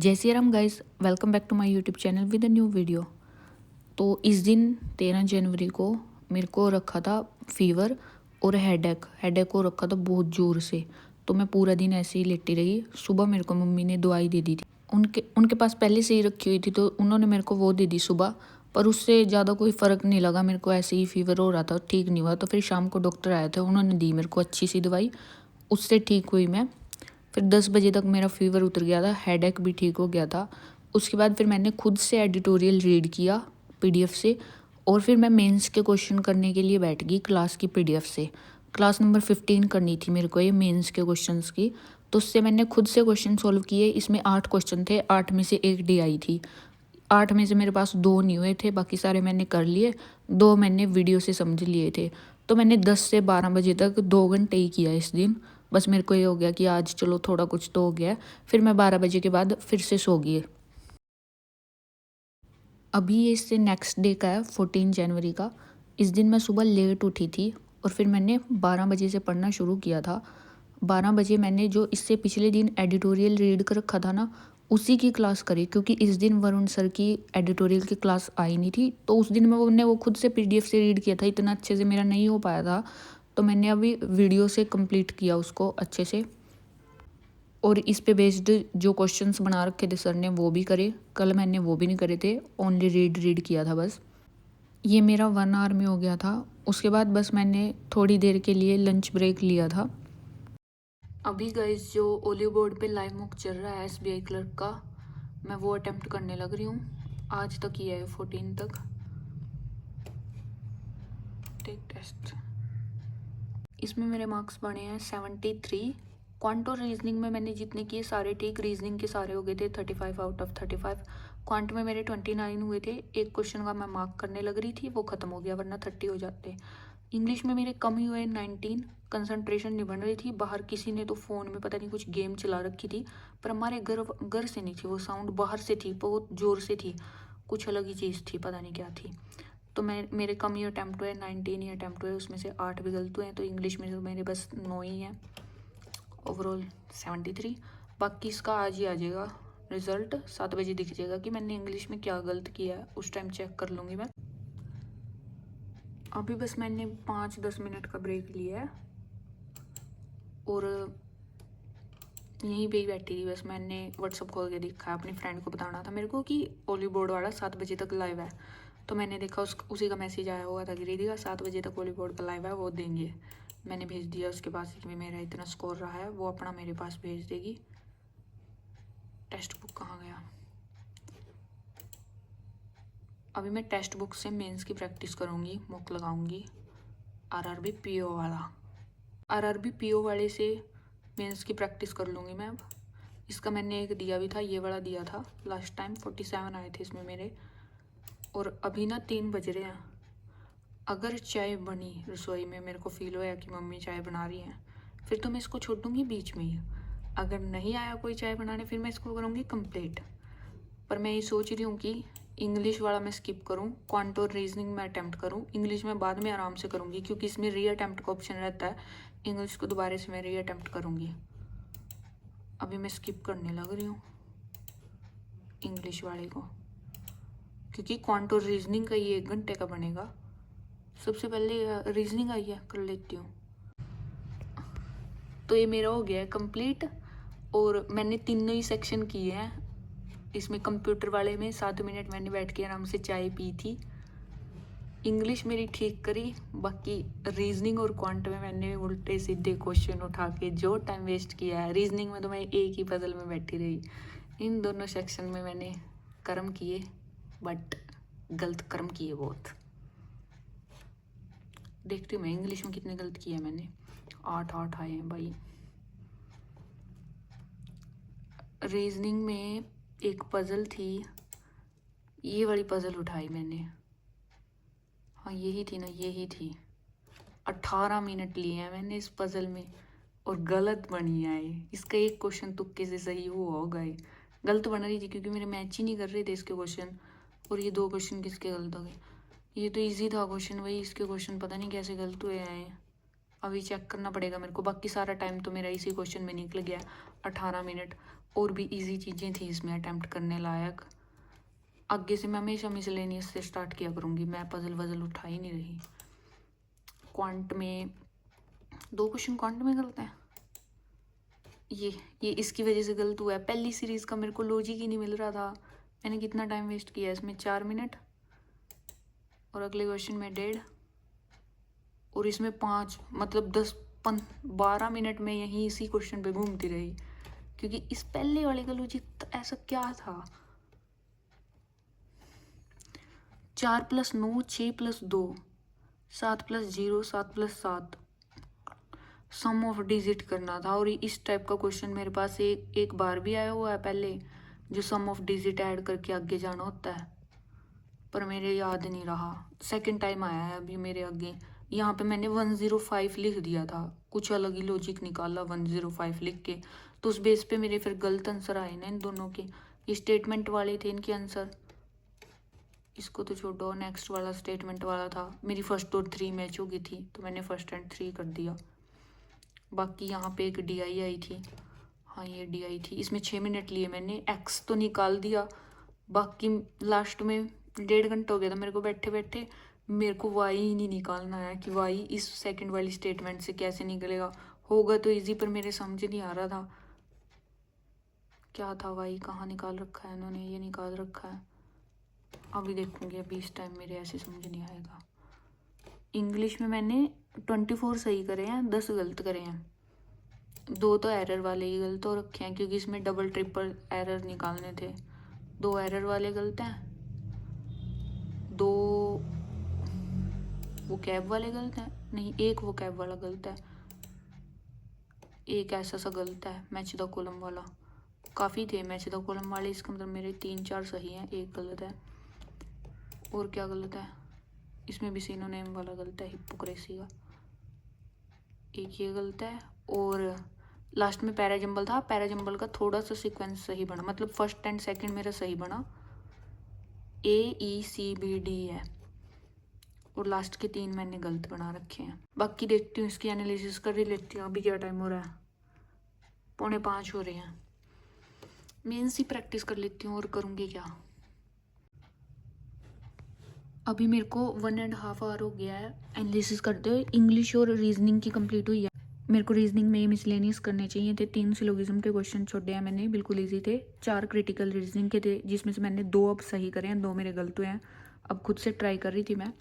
जय Shri Ram guys, welcome back to my YouTube channel with a new video. तो इस दिन 13 जनवरी को मेरे को रखा था फीवर और हेडेक को रखा था बहुत ज़ोर से। तो मैं पूरा दिन ऐसे ही लेटी रही। सुबह मेरे को मम्मी ने दवाई दे दी थी, उनके पास पहले से ही रखी हुई थी, तो उन्होंने मेरे को वो दे दी सुबह। पर उससे ज़्यादा कोई फ़र्क नहीं लगा मेरे को, ऐसे ही फीवर हो रहा था, ठीक नहीं हुआ। तो फिर शाम को डॉक्टर आए थे, उन्होंने दी मेरे को अच्छी सी दवाई, उससे ठीक हुई मैं। फिर 10 बजे तक मेरा फीवर उतर गया था, हेडेक भी ठीक हो गया था। उसके बाद फिर मैंने खुद से एडिटोरियल रीड किया पीडीएफ से, और फिर मैं मेंस के क्वेश्चन करने के लिए बैठ गई क्लास की पीडीएफ से। क्लास नंबर 15 करनी थी मेरे को ये मेंस के क्वेश्चंस की। तो उससे मैंने खुद से क्वेश्चन सॉल्व किए। इसमें 8 क्वेश्चन थे, 8 में से एक डी आई थी। 8 में से मेरे पास 2 नहीं हुए थे, बाकी सारे मैंने कर लिए। 2 मैंने वीडियो से समझ लिए थे। तो मैंने 10 से 12 बजे तक 2 घंटे ही किया इस दिन। बस मेरे को ये हो गया कि आज चलो थोड़ा कुछ तो हो गया। फिर मैं 12 बजे के बाद फिर से सो गई। अभी ये इससे नेक्स्ट डे का है, 14 जनवरी का। इस दिन मैं सुबह लेट उठी थी और फिर मैंने 12 बजे से पढ़ना शुरू किया था। 12 बजे मैंने जो इससे पिछले दिन एडिटोरियल रीड कर रखा था ना, उसी की क्लास करी, क्योंकि इस दिन वरुण सर की एडिटोरियल की क्लास आई नहीं थी। तो उस दिन मैंने वो खुद से पीडीएफ से रीड किया था, इतना अच्छे से मेरा नहीं हो पाया था। तो मैंने अभी वीडियो से कंप्लीट किया उसको अच्छे से, और इस पे बेस्ड जो क्वेश्चंस बना रखे थे सर ने वो भी करे। कल मैंने वो भी नहीं करे थे, ओनली रीड किया था बस। ये मेरा 1 आवर में हो गया था। उसके बाद बस मैंने थोड़ी देर के लिए लंच ब्रेक लिया था। अभी गाइस जो ओलिव बोर्ड पे लाइव मुक चल रहा है एसबीआई क्लर्क का, मैं वो अटेम्प्ट करने लग रही हूँ। आज तक ही है 14 तक। टेक टेस्ट, इसमें मेरे मार्क्स बने हैं 73। क्वांट और रीजनिंग में मैंने जितने किए सारे ठीक, रीजनिंग के सारे हो गए थे 35 आउट ऑफ 35। क्वांट में मेरे 29 हुए थे। एक क्वेश्चन का मैं मार्क करने लग रही थी, वो ख़त्म हो गया, वरना 30 हो जाते। इंग्लिश में मेरे कम ही हुए 19। कंसंट्रेशन नहीं बन रही थी। बाहर किसी ने तो फ़ोन में पता नहीं कुछ गेम चला रखी थी, पर हमारे घर से नहीं थी वो साउंड, बाहर से थी, बहुत ज़ोर से थी, कुछ अलग ही चीज़ थी, पता नहीं क्या थी। तो मेरे कम ही अटैम्प्ट हुए, 19 ही अटैम्प्ट हुए, उसमें से 8 भी गलत हुए हैं। तो इंग्लिश में तो मेरे बस 9 ही हैं, ओवरऑल 73। बाकी इसका आज ही आ जाएगा रिज़ल्ट, 7 बजे दिख जाएगा कि मैंने इंग्लिश में क्या गलत किया है, उस टाइम चेक कर लूँगी मैं। अभी बस मैंने 5-10 मिनट का ब्रेक लिया है और यहीं पे ही बैठी थी। बस मैंने व्हाट्सअप खोल के देखा है, अपनी फ्रेंड को बताना था मेरे को कि ओली बोर्ड वाला 7 बजे तक लाइव है। तो मैंने देखा उसी का मैसेज आया हुआ था कि दीदी का 7 बजे तक ओली बोर्ड का लाइव है, वो देंगे। मैंने भेज दिया उसके पास कि मेरा इतना स्कोर रहा है, वो अपना मेरे पास भेज देगी। टेक्स्ट बुक कहाँ गया? अभी मैं टेक्स्ट बुक से मेंस की प्रैक्टिस करूँगी, मॉक लगाऊंगी। आरआरबी पीओ वाला, आरआरबी पीओ वाले से मेंस की प्रैक्टिस कर लूँगी मैं अब। इसका मैंने एक दिया भी था, ये वाला दिया था लास्ट टाइम, 47 आए थे इसमें मेरे। और अभी ना 3 बज रहे हैं। अगर चाय बनी रसोई में, मेरे को फील होया कि मम्मी चाय बना रही हैं, फिर तो मैं इसको छोड़ दूँगी बीच में ही। अगर नहीं आया कोई चाय बनाने, फिर मैं इसको करूँगी कंप्लीट। पर मैं ये सोच रही हूँ कि इंग्लिश वाला मैं स्किप करूँ, क्वांट और रीजनिंग में अटैम्प्ट करूँ। इंग्लिश में बाद में आराम से करूँगी, क्योंकि इसमें री अटैम्प्ट का ऑप्शन रहता है। इंग्लिश को दोबारा से मैं री अटैम्प्ट करूँगी। अभी मैं स्किप करने लग रही हूँ इंग्लिश वाले को, क्योंकि क्वांट और रीजनिंग का ये 1 घंटे का बनेगा। सबसे पहले रीजनिंग आई है, कर लेती हूँ। तो ये मेरा हो गया है कंप्लीट, और मैंने तीनों ही सेक्शन किए हैं। इसमें कंप्यूटर वाले में 7 मिनट मैंने बैठ के आराम से चाय पी थी। इंग्लिश मेरी ठीक करी, बाकी रीजनिंग और क्वांट में मैंने उल्टे सीधे क्वेश्चन उठा के जो टाइम वेस्ट किया है। रीजनिंग में तो मैं एक ही पजल में बैठी रही। इन दोनों सेक्शन में मैंने कर्म किए, बट गलत कर्म किए बहुत। देखती हूँ मैं इंग्लिश में कितने गलत किए मैंने। 8 आए हैं भाई। रीजनिंग में एक पजल थी, ये वाली पजल उठाई मैंने। हाँ यही थी ना, यही थी। 18 मिनट लिए हैं मैंने इस पजल में, और गलत बनी आए। इसका एक क्वेश्चन तुक्के से सही हुआ होगा, ये गलत बन रही थी क्योंकि मेरे मैच ही नहीं कर रहे थे इसके क्वेश्चन। और ये 2 क्वेश्चन किसके गलत हो गए? ये तो इजी था क्वेश्चन भाई, इसके क्वेश्चन पता नहीं कैसे गलत हुए आए। अभी चेक करना पड़ेगा मेरे को। बाकी सारा टाइम तो मेरा इसी क्वेश्चन में निकल गया, 18 मिनट। और भी इजी चीज़ें थी इसमें अटैम्प्ट करने लायक। आगे से मैं हमेशा मिसलेनियस से स्टार्ट किया करूँगी, मैं पजल वजल उठा ही नहीं रही। क्वांट में 2 क्वेश्चन क्वांट में गलत हैं। ये इसकी वजह से गलत हुआ है। पहली सीरीज़ का मेरे को लॉजिक ही नहीं मिल रहा था। मैंने कितना टाइम वेस्ट किया इसमें, 4 मिनट, और अगले क्वेश्चन में 1.5, और इसमें 5, मतलब 12 मिनट में यहीं इसी क्वेश्चन पे घूमती रही। क्योंकि इस पहले वाले का लॉजिक ऐसा क्या था, 4 + 9 6 + 2 7 + 0 7 + 7 सम ऑफ डिजिट करना था। और इस टाइप का क्वेश्चन मेरे पास एक बार भी आया हुआ है पहले, जो सम ऑफ डिजिट ऐड करके आगे जाना होता है, पर मेरे याद नहीं रहा। सेकंड टाइम आया है अभी मेरे आगे। यहाँ पे मैंने 105 लिख दिया था, कुछ अलग ही लॉजिक निकाला 105 लिख के, तो उस बेस पे मेरे फिर गलत आंसर आए ना इन दोनों के। ये स्टेटमेंट वाले थे इनके आंसर, इसको तो छोड़ो। नेक्स्ट वाला स्टेटमेंट वाला था। मेरी फर्स्ट और 3 मैच हो गई थी, तो मैंने फर्स्ट एंड 3 कर दिया। बाकी यहाँ पे एक DI आई थी, हाँ ये DI थी, इसमें 6 मिनट लिए मैंने। X तो निकाल दिया, बाकी लास्ट में 1.5 घंटा हो गया था मेरे को बैठे बैठे। मेरे को Y ही नहीं निकालना है कि Y इस सेकंड वाली स्टेटमेंट से कैसे निकलेगा। होगा तो इजी, पर मेरे समझ नहीं आ रहा था क्या था। Y कहाँ निकाल रखा है इन्होंने, ये निकाल रखा है। अभी देखूंगी, अभी इस टाइम मेरे ऐसे समझ नहीं आएगा। इंग्लिश में मैंने 24 सही करे हैं, 10 गलत करे हैं। 2 तो एरर वाले ही गलत हो रखे हैं, क्योंकि इसमें डबल ट्रिपल एरर निकालने थे। 2 एरर वाले गलत हैं, 2 वो कैब वाले गलत हैं, नहीं 1 वो कैब वाला गलत है, 1 ऐसा सा गलत है मैच द कॉलम वाला। काफ़ी थे मैच द कॉलम वाले, इसका मतलब मेरे 3-4 सही हैं, 1 गलत है। और क्या गलत है इसमें भी, सिनोनिम वाला गलत है, हिपोक्रेसी का, 1 ये गलत है। और लास्ट में पैराजम्बल था, पैराजम्बल का थोड़ा सा सीक्वेंस सही बना, मतलब फर्स्ट एंड सेकंड मेरा सही बना, AECBD है, और लास्ट के 3 मैंने गलत बना रखे हैं। बाकी देखती हूँ, इसकी एनालिसिस कर ही लेती हूँ। अभी क्या टाइम हो रहा है, 4:45 हो रहे हैं। मेंस ही प्रैक्टिस कर लेती हूँ, और करूँगी क्या। अभी मेरे को 1.5 आवर हो गया है एनालिसिस करते हुए। इंग्लिश और रीजनिंग की कंप्लीट हुई है। मेरे को रीजनिंग में मिसलेनियस करने चाहिए थे। 3 सिलोगिज्म के क्वेश्चन छोड़े हैं मैंने, बिल्कुल इजी थे। 4 क्रिटिकल रीजनिंग के थे, जिसमें से मैंने 2 अब सही करे हैं, 2 मेरे गलत हुए हैं। अब खुद से ट्राई कर रही थी मैं।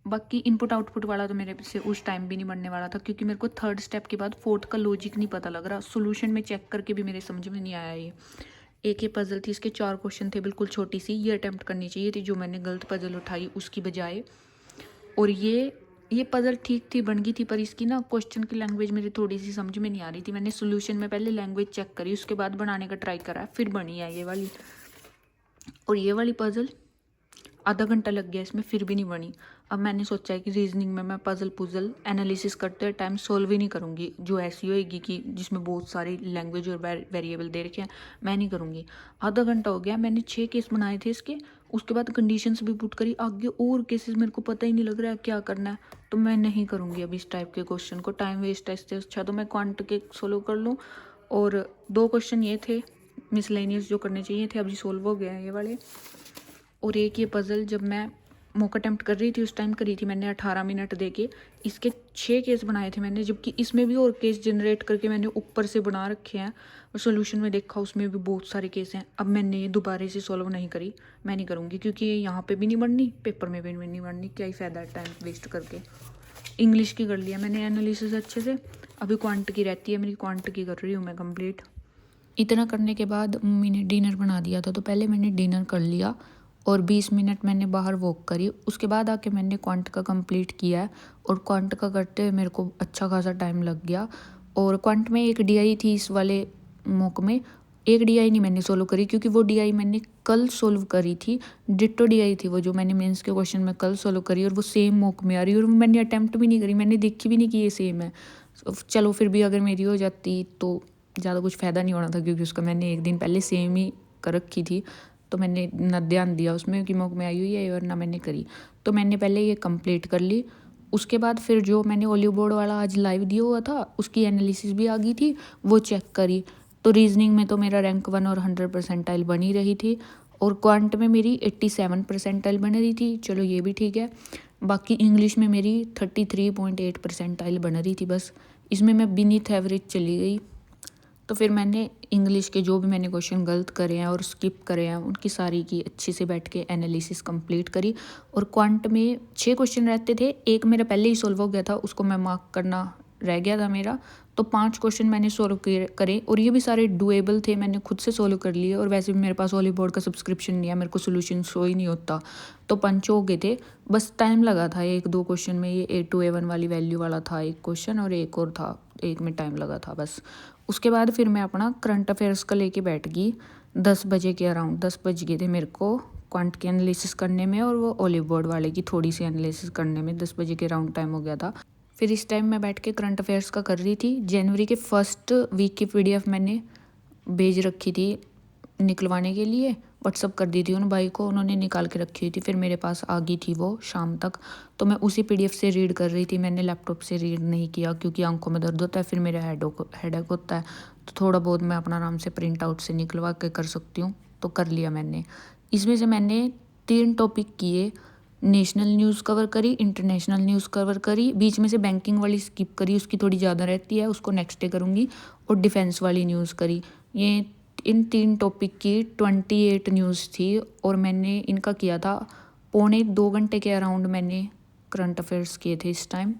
बाकी इनपुट आउटपुट वाला तो मेरे से उस टाइम भी नहीं बनने वाला था, क्योंकि मेरे को 3rd स्टेप के बाद 4th का लॉजिक नहीं पता लग रहा। सोल्यूशन में चेक करके भी मेरे समझ में नहीं आया। ये पजल थी, इसके 4 क्वेश्चन थे, बिल्कुल छोटी सी। ये अटैम्प्ट करनी चाहिए थी, जो मैंने गलत पजल उठाई उसकी बजाय। और ये पजल ठीक थी, बन गई थी, पर इसकी ना क्वेश्चन की लैंग्वेज मेरी थोड़ी सी समझ में नहीं आ रही थी। मैंने सोल्यूशन में पहले लैंग्वेज चेक करी, उसके बाद बनाने का ट्राई करा, फिर बनी है ये वाली। और ये वाली पजल आधा घंटा लग गया इसमें, फिर भी नहीं बनी। अब मैंने सोचा है कि रीजनिंग में मैं पजल पुजल एनालिसिस करते हुए टाइम सोल्व ही नहीं करूँगी। जो ऐसी होएगी कि जिसमें बहुत सारी लैंग्वेज और वेरिएबल दे रखे हैं, मैं नहीं करूँगी। आधा घंटा हो गया, मैंने 6 केस बनाए थे इसके, उसके बाद कंडीशंस भी पुट करी। आगे और केसेस मेरे को पता ही नहीं लग रहा है क्या करना है, तो मैं नहीं करूँगी अब इस टाइप के क्वेश्चन को। टाइम वेस्ट है, इससे अच्छा तो मैं क्वांट के सोल्व कर लूँ। और 2 क्वेश्चन ये थे मिसलेनियस जो करने चाहिए थे, अभी सोल्व हो गया है ये वाले। और एक ये पज़ल जब मैं मॉक अटैम्प्ट कर रही थी उस टाइम करी थी मैंने 18 मिनट दे के। इसके 6 केस बनाए थे मैंने, जबकि इसमें भी और केस जनरेट करके मैंने ऊपर से बना रखे हैं। और सोल्यूशन में देखा उसमें भी बहुत सारे केस हैं। अब मैंने ये दोबारा से सॉल्व नहीं करी, मैं नहीं करूँगी, क्योंकि ये यहाँ पे भी नहीं बननी, पेपर में भी नहीं बननी। क्या ही फ़ायदा है टाइम वेस्ट करके। इंग्लिश की कर लिया मैंने एनालिसिस अच्छे से, अभी क्वांट की रहती है मेरी, क्वांट की कर रही हूँ मैं कंप्लीट। इतना करने के बाद मम्मी ने डिनर बना दिया था, तो पहले मैंने डिनर कर लिया और 20 मिनट मैंने बाहर वॉक करी। उसके बाद आके मैंने क्वांट का कंप्लीट किया है, और क्वांट का करते हुए मेरे को अच्छा खासा टाइम लग गया। और क्वांट में एक DI थी इस वाले मॉक में, एक DI नहीं मैंने सोल्व करी, क्योंकि वो DI मैंने कल सोल्व करी थी। डिट्टो DI थी वो, जो मैंने मेंस के क्वेश्चन में कल सोल्व करी, और वो सेम मॉक में आ रही, और मैंने अटैम्प्ट भी नहीं करी, मैंने देखी भी नहीं कि ये सेम है। चलो फिर भी अगर मेरी हो जाती तो ज़्यादा कुछ फ़ायदा नहीं होना था, क्योंकि उसका मैंने एक दिन पहले सेम ही कर रखी थी, तो मैंने न ध्यान दिया उसमें कि मॉक में आई हुई है, और ना मैंने करी। तो मैंने पहले ये कंप्लीट कर ली, उसके बाद फिर जो मैंने ओलिव बोर्ड वाला आज लाइव दिया हुआ था उसकी एनालिसिस भी आ गई थी, वो चेक करी। तो रीजनिंग में तो मेरा रैंक 1 और 100 परसेंटाइल बनी रही थी, और क्वांट में मेरी 87 परसेंटाइल बन रही थी, चलो ये भी ठीक है। बाकी इंग्लिश में मेरी 33.8 परसेंटाइल बन रही थी, बस इसमें मैं बीनीथ एवरेज चली गई। तो फिर मैंने इंग्लिश के जो भी मैंने क्वेश्चन गलत करे हैं और स्किप करे हैं उनकी सारी की अच्छे से बैठ के एनालिसिस कंप्लीट करी। और क्वांट में 6 क्वेश्चन रहते थे, एक मेरा पहले ही सॉल्व हो गया था, उसको मैं मार्क करना रह गया था मेरा। तो 5 क्वेश्चन मैंने सॉल्व करे, और ये भी सारे डुएबल थे, मैंने खुद से सॉल्व कर लिए। और वैसे भी मेरे पास ओली बोर्ड का सब्सक्रिप्शन नहीं है, मेरे को सोल्यूशन शो ही नहीं होता, तो 5 हो गए थे। बस टाइम लगा था 1-2 क्वेश्चन में, ये A2 A1 वाली वैल्यू वाला था एक क्वेश्चन, और एक और था, एक में टाइम लगा था बस। उसके बाद फिर मैं अपना करंट अफेयर्स का लेके बैठ गई 10 बजे के अराउंड। 10 बज गए थे मेरे को क्वांट की एनालिसिस करने में, और वो ओलिव बोर्ड वाले की थोड़ी सी एनालिसिस करने में 10 बजे के अराउंड टाइम हो गया था। फिर इस टाइम मैं बैठ के करंट अफेयर्स का कर रही थी। जनवरी के फर्स्ट वीक की PDF मैंने भेज रखी थी निकलवाने के लिए, व्हाट्सअप कर दी थी उन भाई को, उन्होंने निकाल के रखी हुई थी, फिर मेरे पास आ गई थी वो शाम तक। तो मैं उसी PDF से रीड कर रही थी, मैंने लैपटॉप से रीड नहीं किया क्योंकि आंखों में दर्द होता है, फिर मेरा हेडेक होता है, तो थोड़ा बहुत मैं अपना आराम से प्रिंट आउट से निकलवा के कर सकती हूँ, तो कर लिया मैंने। इसमें से मैंने 3 टॉपिक किए, नेशनल न्यूज़ कवर करी, इंटरनेशनल न्यूज़ कवर करी, बीच में से बैंकिंग वाली स्किप करी, उसकी थोड़ी ज़्यादा रहती है, उसको नेक्स्ट डे करूँगी, और डिफेंस वाली न्यूज़ करी। ये इन 3 टॉपिक की 28 न्यूज़ थी, और मैंने इनका किया था 1.25 घंटे के अराउंड मैंने करंट अफेयर्स किए थे इस टाइम।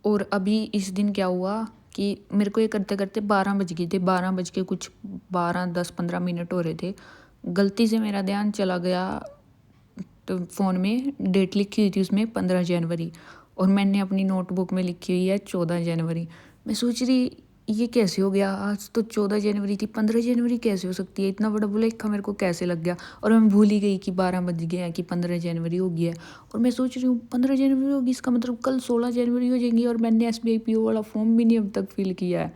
और अभी इस दिन क्या हुआ कि मेरे को ये करते करते 12 बज गए थे, 12 बज के कुछ 12-10-15 मिनट हो रहे थे, गलती से मेरा ध्यान चला गया, तो फ़ोन में डेट लिखी हुई थी उसमें 15 जनवरी, और मैंने अपनी नोटबुक में लिखी हुई है 14 जनवरी। मैं सोच रही ये कैसे हो गया, आज तो 14 जनवरी थी, 15 जनवरी कैसे हो सकती है, इतना बड़ा बुलेखा मेरे को कैसे लग गया। और मैं भूल ही गई कि 12 बज गए हैं कि 15 जनवरी हो गई है। और मैं सोच रही हूँ 15 जनवरी होगी, इसका मतलब कल 16 जनवरी हो जाएंगी, और मैंने SBI PO वाला फॉर्म भी नहीं अब तक फिल किया है।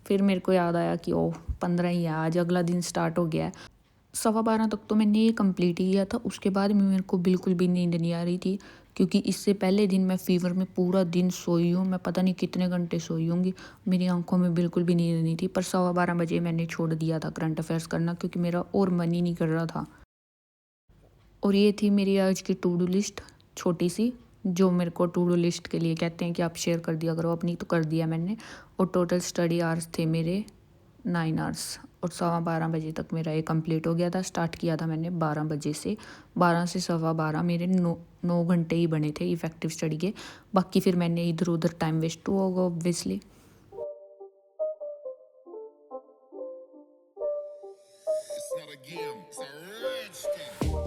फिर मेरे को याद आया कि ओह 15 ही है आज, अगला दिन स्टार्ट हो गया है। 12:15 तक तो मैंने ये कंप्लीट ही किया था, उसके बाद में मेरे को बिल्कुल भी नींद नहीं आ रही थी, क्योंकि इससे पहले दिन मैं फ़ीवर में पूरा दिन सोई हूँ, मैं पता नहीं कितने घंटे सोई होंगी, मेरी आंखों में बिल्कुल भी नींद नहीं थी। पर 12:15 बजे मैंने छोड़ दिया था करंट अफेयर्स करना, क्योंकि मेरा और मन ही नहीं कर रहा था। और ये थी मेरी आज की टू डू लिस्ट, छोटी सी, जो मेरे को टू डू लिस्ट के लिए कहते हैं कि आप शेयर कर दिया करो अपनी, तो कर दिया मैंने। और टोटल स्टडी आवर्स थे मेरे 9 आवर्स, और 12:15 बजे तक मेरा ये कंप्लीट हो गया था। स्टार्ट किया था मैंने 12 बजे से, 12 से 12:15 मेरे 9 घंटे ही बने थे इफ़ेक्टिव स्टडी के। बाकी फिर मैंने इधर उधर टाइम वेस्ट हुआ होगा obviously. It's not a game, it's a rich thing.